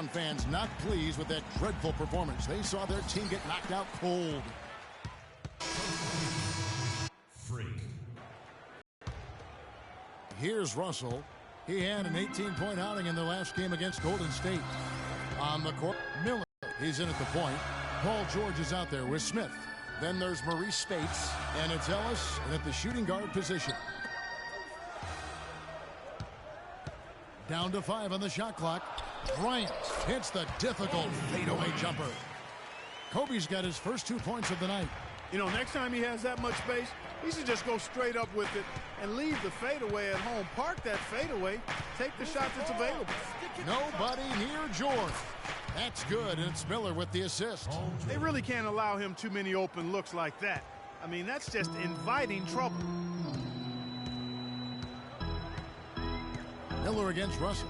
Georgetown fans not pleased with that dreadful performance. They saw their team get knocked out cold. Here's Russell. He had an 18-point outing in the last game against Golden State. On the court, Miller. He's in at the point. Paul George is out there with Smith. Then there's Maurice Spates, and it's Ellis at the shooting guard position. Down to 5 on the shot clock. Bryant hits the difficult fadeaway jumper. Kobe's got his first 2 points of the night. You know, next time he has that much space, he should just go straight up with it and leave the fadeaway at home. Park that fadeaway. Take the shot that's available. Nobody near George. That's good, and it's Miller with the assist. They really can't allow him too many open looks like that. I mean, that's just inviting trouble. Miller against Russell.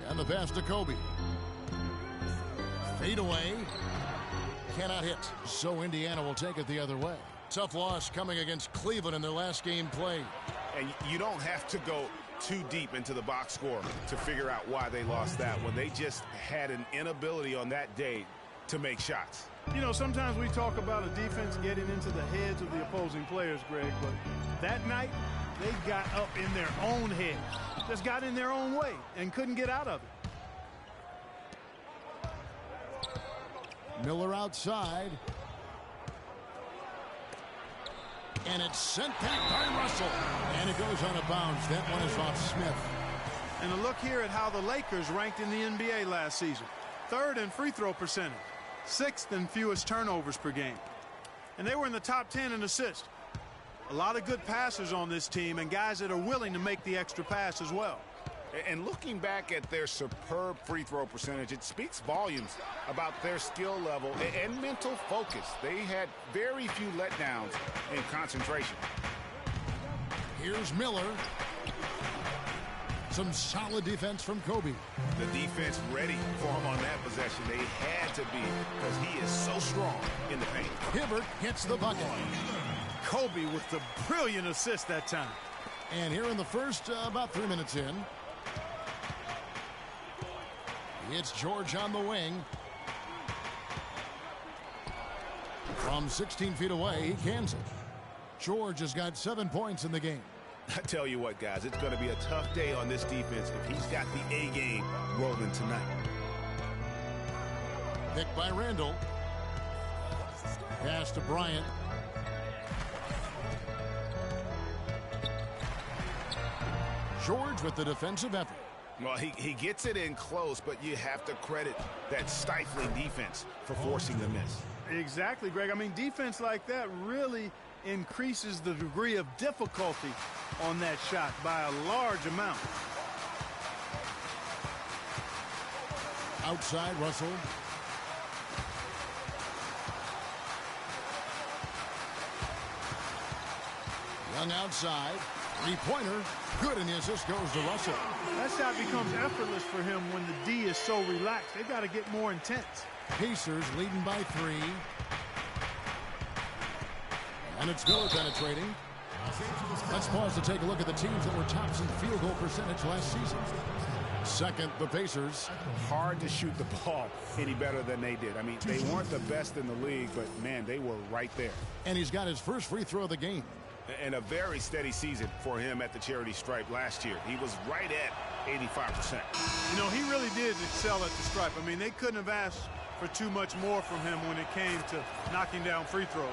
And the pass to Kobe. Fade away. Cannot hit. So Indiana will take it the other way. Tough loss coming against Cleveland in their last game played. And you don't have to go too deep into the box score to figure out why they lost that one. They just had an inability on that day to make shots. You know, sometimes we talk about a defense getting into the heads of the opposing players, Greg, but that night they got up in their own head. Just got in their own way and couldn't get out of it. Miller outside. And it's sent back by Russell. And it goes out of bounds. That one is off Smith. And a look here at how the Lakers ranked in the NBA last season. 3rd in free throw percentage. 6th in fewest turnovers per game. And they were in the top 10 in assists. A lot of good passers on this team and guys that are willing to make the extra pass as well. And looking back at their superb free throw percentage, it speaks volumes about their skill level and mental focus. They had very few letdowns in concentration. Here's Miller. Some solid defense from Kobe. The defense ready for him on that possession. They had to be because he is so strong in the paint. Hibbert hits the bucket. Kobe with the brilliant assist that time. And here in the first, about 3 minutes in, it's George on the wing. From 16 feet away, he cans it. George has got 7 points in the game. I tell you what, guys, it's going to be a tough day on this defense if he's got the A game rolling tonight. Picked by Randall. Pass to Bryant. George with the defensive effort. Well, he gets it in close, but you have to credit that stifling defense for forcing the miss. Exactly, Greg. I mean, defense like that really increases the degree of difficulty on that shot by a large amount. Outside, Russell. Young outside. Three-pointer. Good, and the assist goes to Russell. That shot becomes effortless for him when the D is so relaxed. They've got to get more intense. Pacers leading by 3. And it's Miller penetrating. Let's pause to take a look at the teams that were tops in field goal percentage last season. Second, the Pacers. Hard to shoot the ball any better than they did. I mean, they weren't the best in the league, but, man, they were right there. And he's got his first free throw of the game. And a very steady season for him at the charity stripe last year. He was right at 85%. You know, he really did excel at the stripe. I mean, they couldn't have asked for too much more from him when it came to knocking down free throws.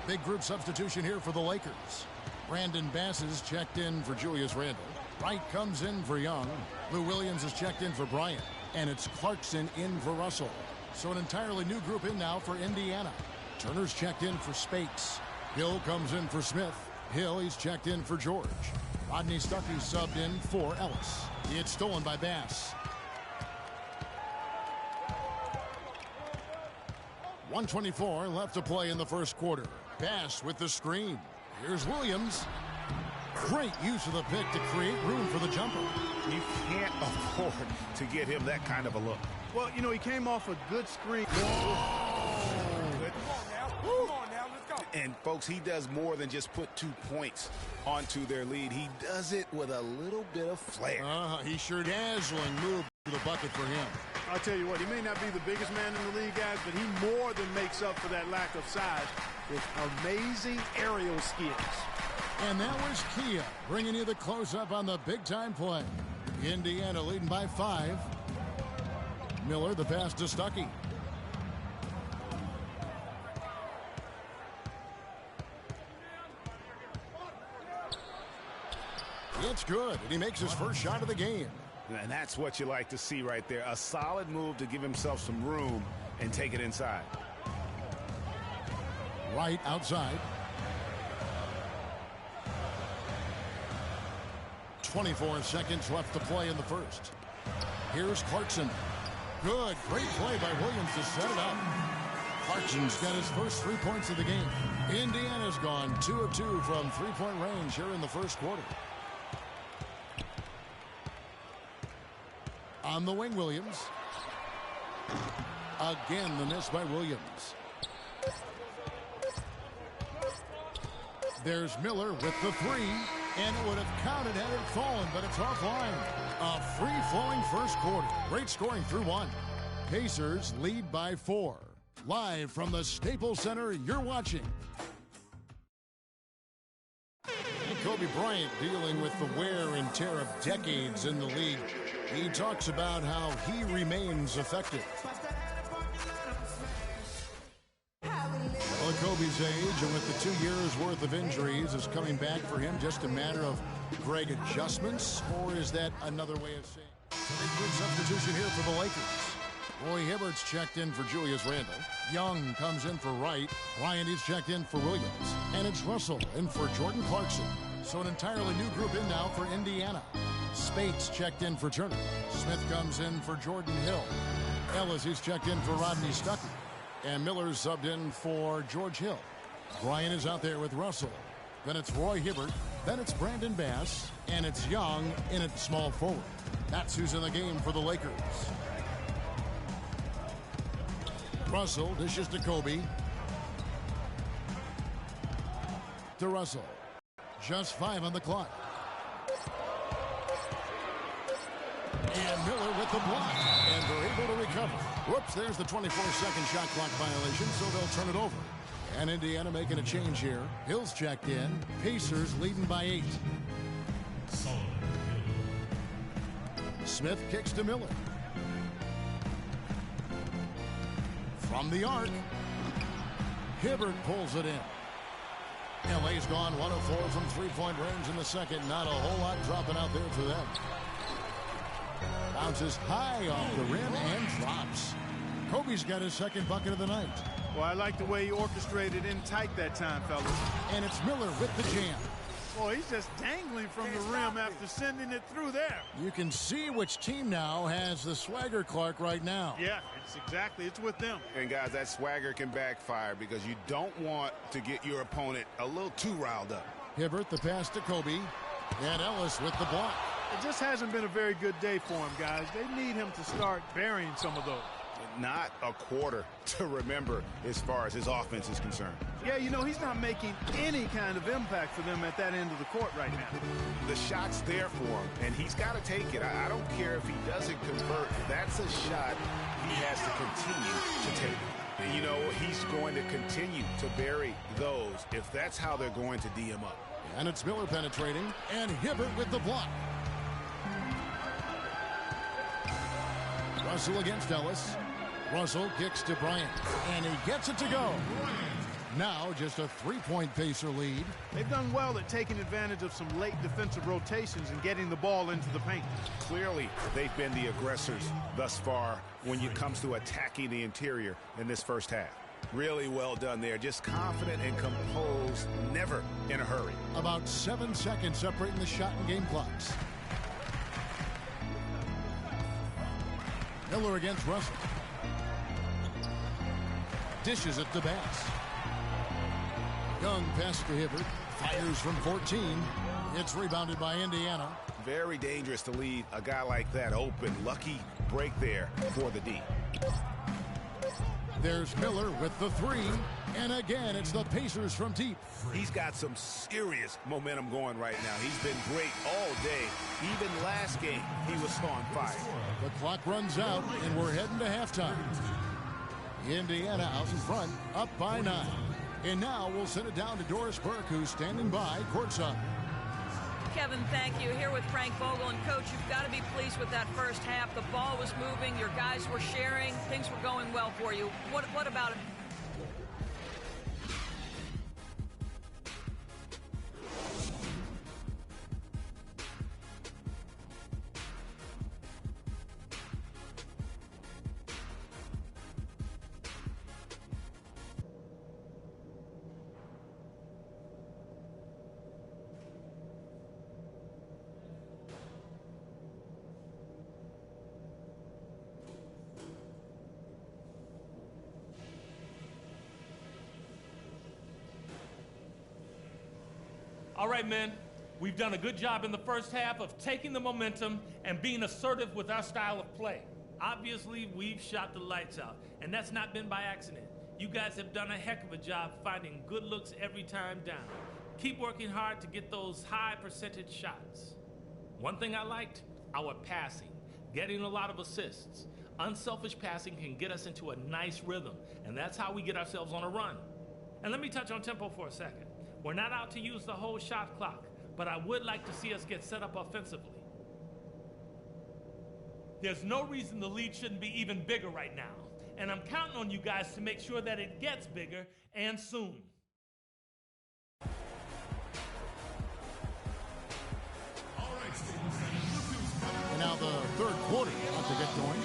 Big group substitution here for the Lakers. Brandon Bass is checked in for Julius Randle. Wright comes in for Young. Lou Williams is checked in for Bryant. And it's Clarkson in for Russell. So an entirely new group in now for Indiana. Turner's checked in for Spates. Hill comes in for Smith. Hill, he's checked in for George. Rodney Stuckey subbed in for Ellis. It's stolen by Bass. 1:24 left to play in the first quarter. Bass with the screen. Here's Williams. Great use of the pick to create room for the jumper. You can't afford to get him that kind of a look. Well, you know, he came off a good screen. Good. Come on now, let's go. And Folks, he does more than just put 2 points onto their lead. He does it with a little bit of flair. He sure dazzling move to the bucket for him. I'll tell you what, he may not be the biggest man in the league, guys, but he more than makes up for that lack of size with amazing aerial skills. And that was Kia bringing you the close-up on the big-time play. Indiana leading by 5. Miller, the pass to Stuckey. It's good, and he makes his first shot of the game. And that's what you like to see right there. A solid move to give himself some room and take it inside. Right outside. 24 seconds left to play in the first. Here's Clarkson. Good, great play by Williams to set it up. Clarkson's got his first 3 points of the game. Indiana's gone 2 of 2 from three-point range here in the first quarter. On the wing, Williams. Again, the miss by Williams. There's Miller with the 3, and it would have counted had it fallen, but it's offline. A free-flowing first quarter. Great scoring through 1. Pacers lead by 4. Live from the Staples Center, you're watching. And Kobe Bryant dealing with the wear and tear of decades in the league. He talks about how he remains effective. Well, at Kobe's age, and with the 2 years' worth of injuries, is coming back for him just a matter of Greg adjustments, or is that another way of saying? A good substitution here for the Lakers. Roy Hibbert's checked in for Julius Randle. Young comes in for Wright. Bryant is checked in for Williams. And it's Russell in for Jordan Clarkson. So an entirely new group in now for Indiana. Spates checked in for Turner. Smith comes in for Jordan Hill. Ellis is checked in for Rodney Stuckey. And Miller's subbed in for George Hill. Bryant is out there with Russell. Then it's Roy Hibbert. Then it's Brandon Bass. And it's Young in at small forward. That's who's in the game for the Lakers. Russell dishes to Kobe. To Russell. Just 5 on the clock. And Miller with the block. And they're able to recover. Whoops, there's the 24-second shot clock violation, so they'll turn it over. And Indiana making a change here. Hill's checked in. Pacers leading by 8. Smith kicks to Miller. From the arc. Hibbert pulls it in. LA's gone 1 of 4 from three-point range in the second. Not a whole lot dropping out there for them. Bounces high off the rim and drops. Kobe's got his second bucket of the night. Well, I like the way he orchestrated in tight that time, fellas. And it's Miller with the jam. Boy, he's just dangling from the rim after sending it through there. You can see which team now has the swagger Clark right now. Yeah, it's with them. And guys, that swagger can backfire because you don't want to get your opponent a little too riled up. Hibbert the pass to Kobe. And Ellis with the block. It just hasn't been a very good day for him, guys. They need him to start burying some of those. Not a quarter to remember as far as his offense is concerned. Yeah, you know, he's not making any kind of impact for them at that end of the court right now. The shot's there for him, and he's got to take it. I don't care if he doesn't convert. That's a shot he has to continue to take. And you know, he's going to continue to bury those if that's how they're going to D him up. And it's Miller penetrating, and Hibbert with the block. Russell against Ellis. Russell kicks to Bryant, and he gets it to go. Now just a three-point Pacer lead. They've done well at taking advantage of some late defensive rotations and getting the ball into the paint. Clearly, they've been the aggressors thus far when it comes to attacking the interior in this first half. Really well done there. Just confident and composed, never in a hurry. About 7 seconds separating the shot and game clocks. Miller against Russell. Dishes it to Bass. Young pass to Hibbert. Fires from 14. It's rebounded by Indiana. Very dangerous to leave a guy like that open. Lucky break there for the D. There's Miller with the 3. And again, it's the Pacers from deep. He's got some serious momentum going right now. He's been great all day. Even last game, he was on fire. The clock runs out, and we're heading to halftime. Indiana out in front, up by 9. And now we'll send it down to Doris Burke, who's standing by courtside. Kevin, thank you. Here with Frank Vogel. And, Coach, you've got to be pleased with that first half. The ball was moving. Your guys were sharing. Things were going well for you. What about it? All right, men, we've done a good job in the first half of taking the momentum and being assertive with our style of play. Obviously, we've shot the lights out, and that's not been by accident. You guys have done a heck of a job finding good looks every time down. Keep working hard to get those high percentage shots. One thing I liked, our passing, getting a lot of assists. Unselfish passing can get us into a nice rhythm, and that's how we get ourselves on a run. And let me touch on tempo for a second. We're not out to use the whole shot clock, but I would like to see us get set up offensively. There's no reason the lead shouldn't be even bigger right now, and I'm counting on you guys to make sure that it gets bigger, and soon. And now the third quarter about to get going.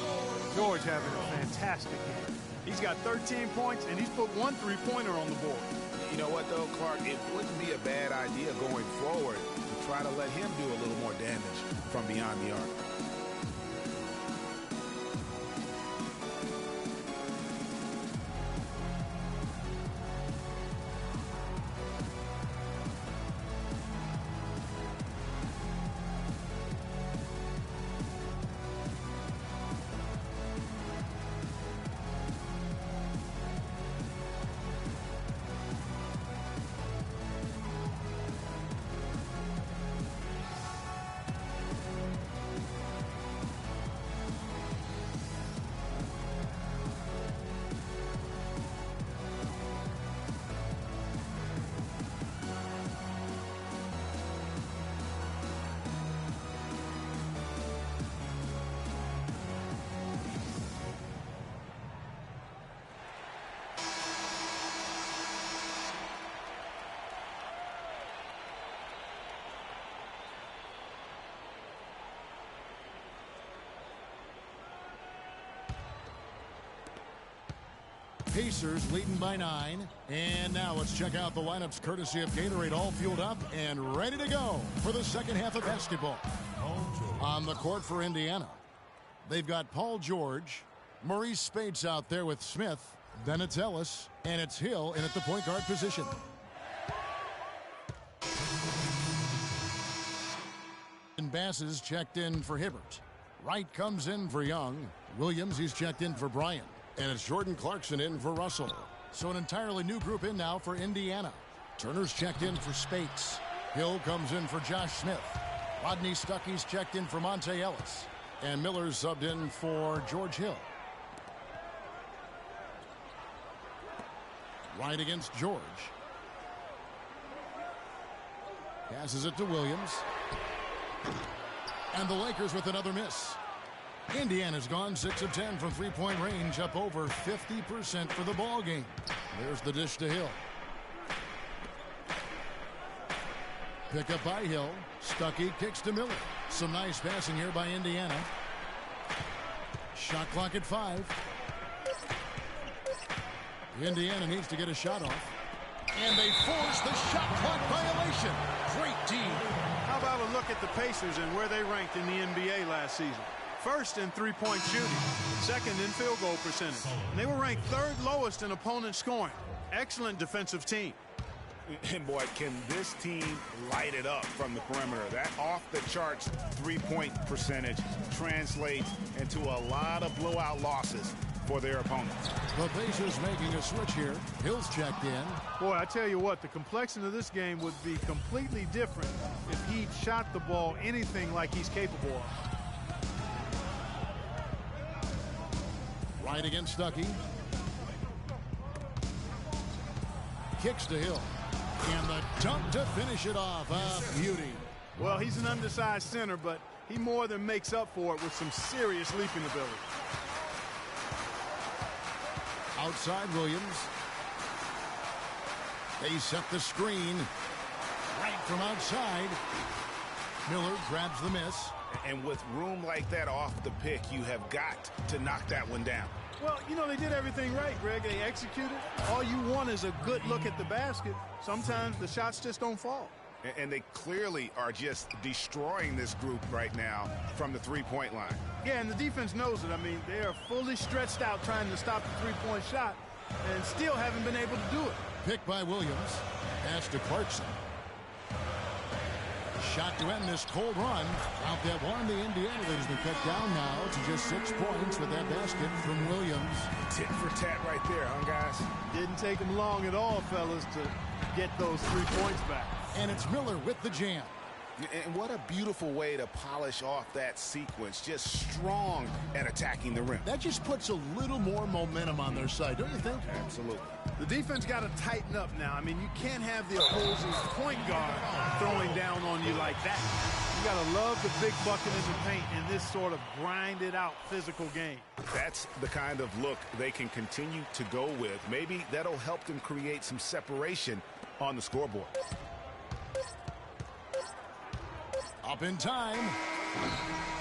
George having a fantastic game. He's got 13 points, and he's put one three-pointer on the board. You know what, though, Clark? It wouldn't be a bad idea going forward to try to let him do a little more damage from beyond the arc. Pacers leading by 9. And now let's check out the lineups courtesy of Gatorade, all fueled up and ready to go for the second half of basketball. On the court for Indiana, they've got Paul George, Maurice Spates out there with Smith, then it's Ellis, and it's Hill in at the point guard position. And Bass is checked in for Hibbert. Wright comes in for Young. Williams, he's checked in for Bryant. And it's Jordan Clarkson in for Russell. So an entirely new group in now for Indiana. Turner's checked in for Spates. Hill comes in for Josh Smith. Rodney Stuckey's checked in for Monte Ellis. And Miller's subbed in for George Hill. Wright against George. Passes it to Williams. And the Lakers with another miss. Indiana's gone 6 of 10 from three-point range, up over 50% for the ball game. There's the dish to Hill. Pick up by Hill. Stuckey kicks to Miller. Some nice passing here by Indiana. Shot clock at 5. Indiana needs to get a shot off. And they force the shot clock violation. Great team. How about a look at the Pacers and where they ranked in the NBA last season? First in three-point shooting, second in field goal percentage. And they were ranked third lowest in opponent scoring. Excellent defensive team. And boy, can this team light it up from the perimeter. That off-the-charts three-point percentage translates into a lot of blowout losses for their opponents. The Pacers making a switch here. Hill's checked in. Boy, I tell you what, the complexion of this game would be completely different if he shot the ball anything like he's capable of. Right against Stuckey. Kicks to Hill. And the dunk to finish it off. A beauty. Well, he's an undersized center, but he more than makes up for it with some serious leaping ability. Outside Williams. They set the screen. Right from outside. Miller grabs the miss. And with room like that off the pick, you have got to knock that one down. Well, you know, they did everything right, Greg. They executed. All you want is a good look at the basket. Sometimes the shots just don't fall. And they clearly are just destroying this group right now from the three-point line. Yeah, and the defense knows it. I mean, they are fully stretched out trying to stop the three-point shot and still haven't been able to do it. Picked by Williams. Pass to Clarkson. Shot to end this cold run. Out that one, the Indiana lead has been cut down now to just 6 points with that basket from Williams. Tit for tat right there, huh, guys? Didn't take them long at all, fellas, to get those 3 points back. And it's Miller with the jam. And what a beautiful way to polish off that sequence. Just strong at attacking the rim. That just puts a little more momentum on their side, don't you think? Absolutely. The defense got to tighten up now. I mean, you can't have the opposing point guard throwing down on you like that. You got to love the big bucket in the paint in this sort of grinded-out physical game. That's the kind of look they can continue to go with. Maybe that'll help them create some separation on the scoreboard. Up in time.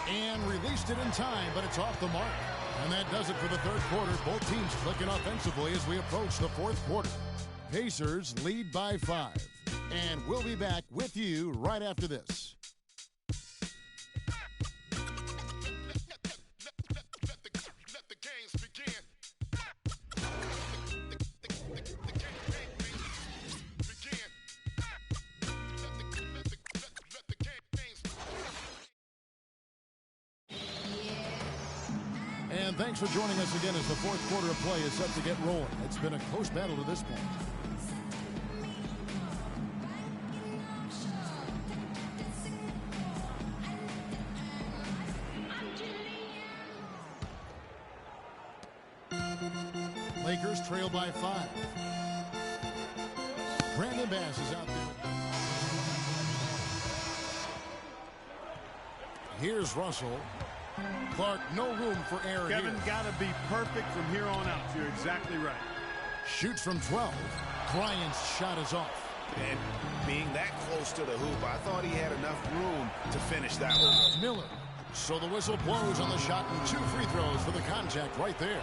And released it in time, but it's off the mark. And that does it for the third quarter. Both teams clicking offensively as we approach the fourth quarter. Pacers lead by 5. And we'll be back with you right after this. And thanks for joining us again as the fourth quarter of play is set to get rolling. It's been a close battle to this point. Lakers trail by 5. Brandon Bass is out there. Here's Russell. Clark, no room for error Kevin, here. got to be perfect from here on out. You're exactly right. Shoots from 12. Bryant's shot is off. And being that close to the hoop, I thought he had enough room to finish that one. Miller. So the whistle blows on the shot and 2 free throws for the contact right there.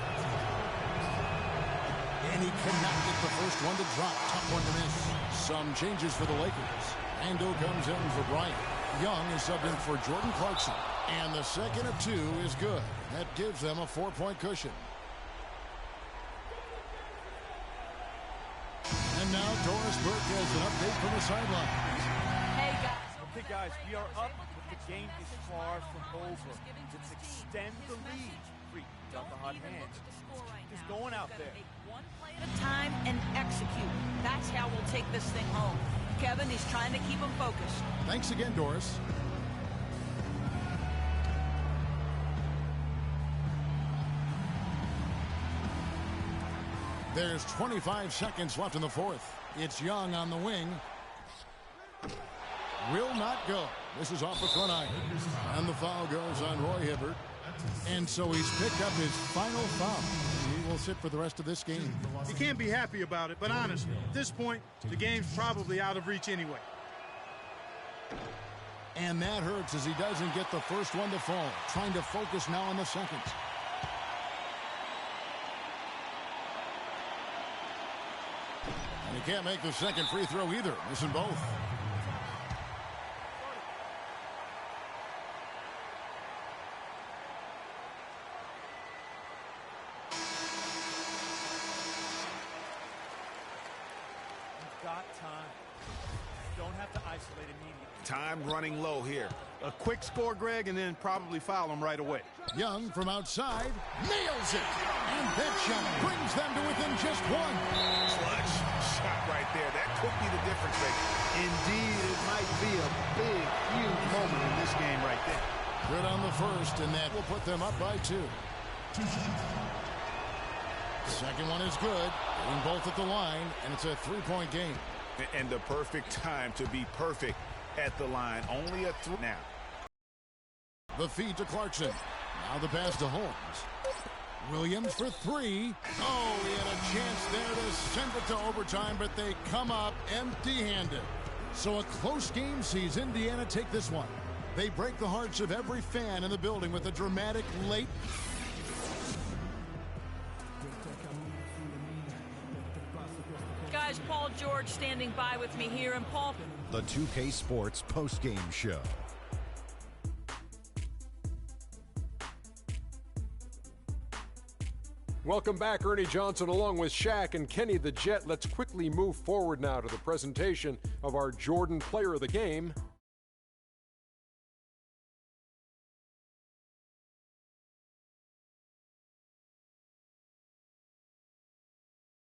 And he cannot get the first one to drop. Tough one to miss. Some changes for the Lakers. Ando comes in for Bryant. Young is subbed in for Jordan Clarkson. And the second of 2 is good. That gives them a 4-point cushion. And now Doris Burke has an update from the sidelines. Hey, guys. Okay, guys, we are up, but the game is far from over. Let's extend the lead. Freak, got the hot hand. Just going out there. One play at a time and execute. That's how we'll take this thing home. Kevin, he's trying to keep them focused. Thanks again, Doris. There's 25 seconds left in the fourth. It's Young on the wing. Will not go. This is off the front iron. And the foul goes on Roy Hibbert. And so he's picked up his final foul. He will sit for the rest of this game. You can't be happy about it, but honestly, at this point, the game's probably out of reach anyway. And that hurts as he doesn't get the first one to fall. Trying to focus now on the second. And he can't make the second free throw either. Missing both. You've got time. don't have to isolate immediately. Time running low here. A quick score, Greg, and then probably foul him right away. Young from outside nails it. And that shot brings them to within just one. Clutch shot right there. That could be the difference maker. Indeed, it might be a big, huge moment in this game right there. Good on the first, and that will put them up by 2. Second one is good. Getting both at the line, and it's a 3-point game. And the perfect time to be perfect at the line. Only a 3 now. The feed to Clarkson. Now the pass to Holmes. Williams for 3. Oh, he had a chance there to send it to overtime, but they come up empty-handed. So a close game sees Indiana take this one. They break the hearts of every fan in the building with a dramatic late. Guys, Paul George standing by with me here, and Paul. The 2K Sports postgame show. Welcome back, Ernie Johnson, along with Shaq and Kenny the Jet. Let's quickly move forward now to the presentation of our Jordan Player of the Game